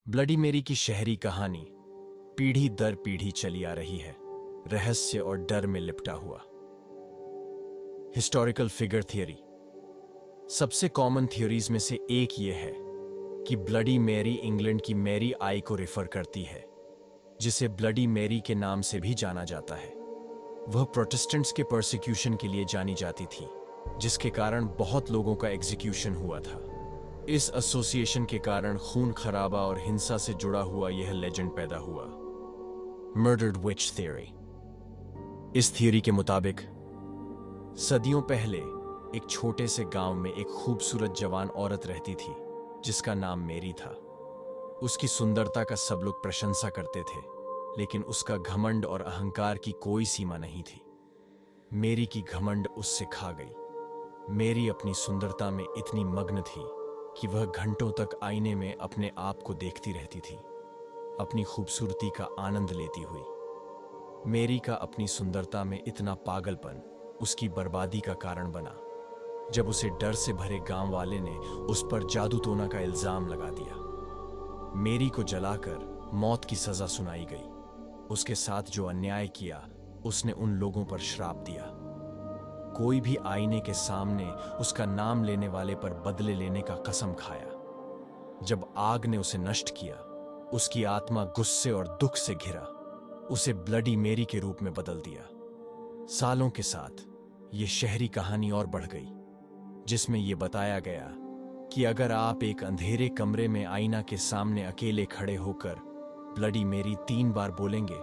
Bloody मेरी की शहरी कहानी पीढ़ी दर पीढ़ी चली आ रही है, रहस्य और डर में लिपटा हुआ। Historical figure theory. सबसे कॉमन थियोरीज में से एक यह है कि ब्लडी मैरी इंग्लैंड की मैरी आई को रेफर करती है, जिसे ब्लडी मैरी के नाम से भी जाना जाता है। वह प्रोटेस्टेंट्स के परसिक्यूशन के लिए जानी जाती थी, जिसके कारण बहुत लोगों का एग्जीक्यूशन हुआ था। इस एसोसिएशन के कारण खून खराबा और हिंसा से जुड़ा हुआ यह लेजेंड पैदा हुआ, मर्डर्ड विच थ्योरी। इस थियरी के मुताबिक सदियों पहले एक छोटे से गांव में एक खूबसूरत जवान औरत रहती थी, जिसका नाम मेरी था। उसकी सुंदरता का सब लोग प्रशंसा करते थे, लेकिन उसका घमंड और अहंकार की कोई सीमा नहीं थी। मेरी की घमंड उससे खा गई। मेरी अपनी सुंदरता में इतनी मग्न थी कि वह घंटों तक आईने में अपने आप को देखती रहती थी, अपनी खूबसूरती का आनंद लेती हुई। मेरी का अपनी सुंदरता में इतना पागलपन उसकी बर्बादी का कारण बना, जब उसे डर से भरे गांव वाले ने उस पर जादू टोना का इल्जाम लगा दिया। मेरी को जलाकर मौत की सजा सुनाई गई। उसके साथ जो अन्याय किया, उसने उन लोगों पर श्राप दिया। कोई भी आईने के सामने उसका नाम लेने वाले पर बदले लेने का कसम खाया। जब आग ने उसे नष्ट किया, उसकी आत्मा गुस्से और दुख से घिरा उसे ब्लडी मेरी के रूप में बदल दिया। सालों के साथ ये शहरी कहानी और बढ़ गई, जिसमें यह बताया गया कि अगर आप एक अंधेरे कमरे में आईना के सामने अकेले खड़े होकर ब्लडी मेरी 3 बार बोलेंगे,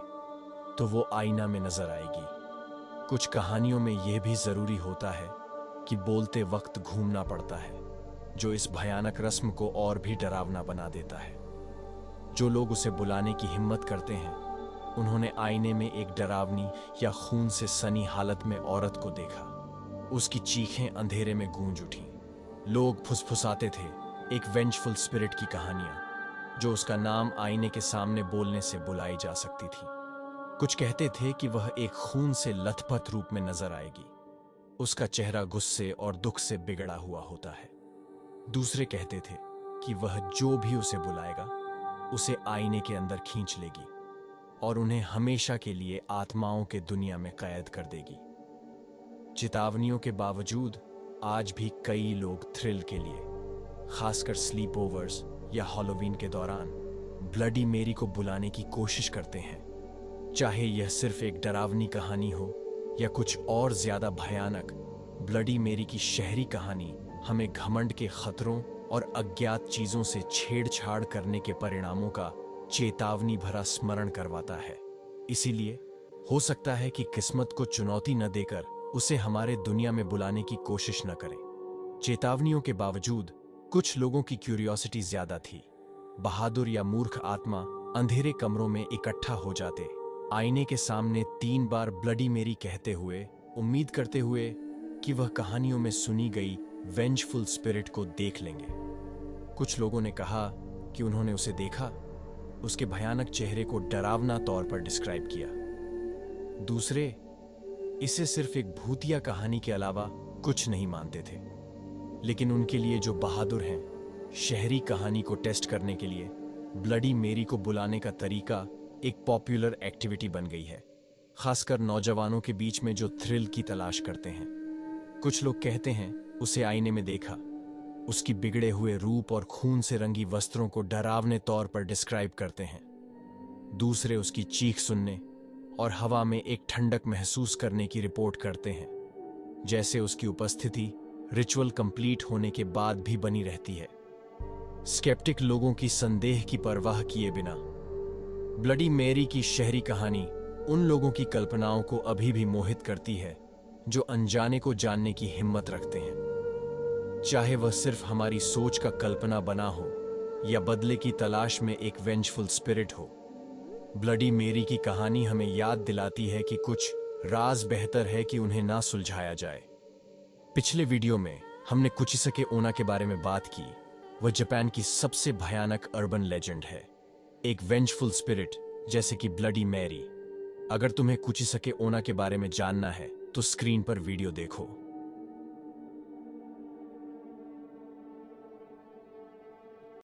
तो वो आईना में नजर आएगी। कुछ कहानियों में यह भी जरूरी होता है कि बोलते वक्त घूमना पड़ता है, जो इस भयानक रस्म को और भी डरावना बना देता है। जो लोग उसे बुलाने की हिम्मत करते हैं, उन्होंने आईने में एक डरावनी या खून से सनी हालत में औरत को देखा। उसकी चीखें अंधेरे में गूंज उठी। लोग फुसफुसाते थे एक वेंजफुल स्पिरिट की कहानियां, जो उसका नाम आईने के सामने बोलने से बुलाई जा सकती थी। कुछ कहते थे कि वह एक खून से लथपथ रूप में नजर आएगी। उसका चेहरा गुस्से और दुख से बिगड़ा हुआ होता है। दूसरे कहते थे कि वह जो भी उसे बुलाएगा, उसे आईने के अंदर खींच लेगी और उन्हें हमेशा के लिए आत्माओं के दुनिया में कैद कर देगी। चेतावनियों के बावजूद आज भी कई लोग थ्रिल के लिए, खासकर स्लीप ओवर्स या हैलोवीन के दौरान, ब्लडी मेरी को बुलाने की कोशिश करते हैं। चाहे यह सिर्फ एक डरावनी कहानी हो या कुछ और ज्यादा भयानक, ब्लडी मेरी की शहरी कहानी हमें घमंड के खतरों और अज्ञात चीजों से छेड़छाड़ करने के परिणामों का चेतावनी भरा स्मरण करवाता है। इसीलिए हो सकता है कि किस्मत को चुनौती न देकर उसे हमारे दुनिया में बुलाने की कोशिश न करें। चेतावनियों के बावजूद कुछ लोगों की क्यूरियोसिटी ज्यादा थी। बहादुर या मूर्ख आत्मा अंधेरे कमरों में इकट्ठा हो जाते, आईने के सामने 3 बार ब्लडी मेरी कहते हुए, उम्मीद करते हुए कि वह कहानियों में सुनी गई वेंजफुल स्पिरिट को देख लेंगे। कुछ लोगों ने कहा कि उन्होंने उसे देखा, उसके भयानक चेहरे को डरावना तौर पर डिस्क्राइब किया। दूसरे इसे सिर्फ एक भूतिया कहानी के अलावा कुछ नहीं मानते थे। लेकिन उनके लिए जो बहादुर हैं, शहरी कहानी को टेस्ट करने के लिए ब्लडी मेरी को बुलाने का तरीका एक पॉपुलर एक्टिविटी बन गई है, खासकर नौजवानों के बीच में जो थ्रिल की तलाश करते हैं। कुछ लोग कहते हैं उसे आईने में देखा, उसकी बिगड़े हुए रूप और खून से रंगी वस्त्रों को डरावने तौर पर डिस्क्राइब करते हैं। दूसरे उसकी चीख सुनने और हवा में एक ठंडक महसूस करने की रिपोर्ट करते हैं, जैसे उसकी उपस्थिति रिचुअल कंप्लीट होने के बाद भी बनी रहती है। स्केप्टिक लोगों की संदेह की परवाह किए बिना ब्लडी मेरी की शहरी कहानी उन लोगों की कल्पनाओं को अभी भी मोहित करती है, जो अनजाने को जानने की हिम्मत रखते हैं। चाहे वह सिर्फ हमारी सोच का कल्पना बना हो या बदले की तलाश में एक वेंजफुल स्पिरिट हो, ब्लडी मेरी की कहानी हमें याद दिलाती है कि कुछ राज बेहतर है कि उन्हें ना सुलझाया जाए। पिछले वीडियो में हमने कुचिसके ओना के बारे में बात की। वह जापान की सबसे भयानक अर्बन लेजेंड है, एक वेंजफुल स्पिरिट जैसे कि ब्लडी मैरी। अगर तुम्हें कुचिसके ओना के बारे में जानना है तो स्क्रीन पर वीडियो देखो।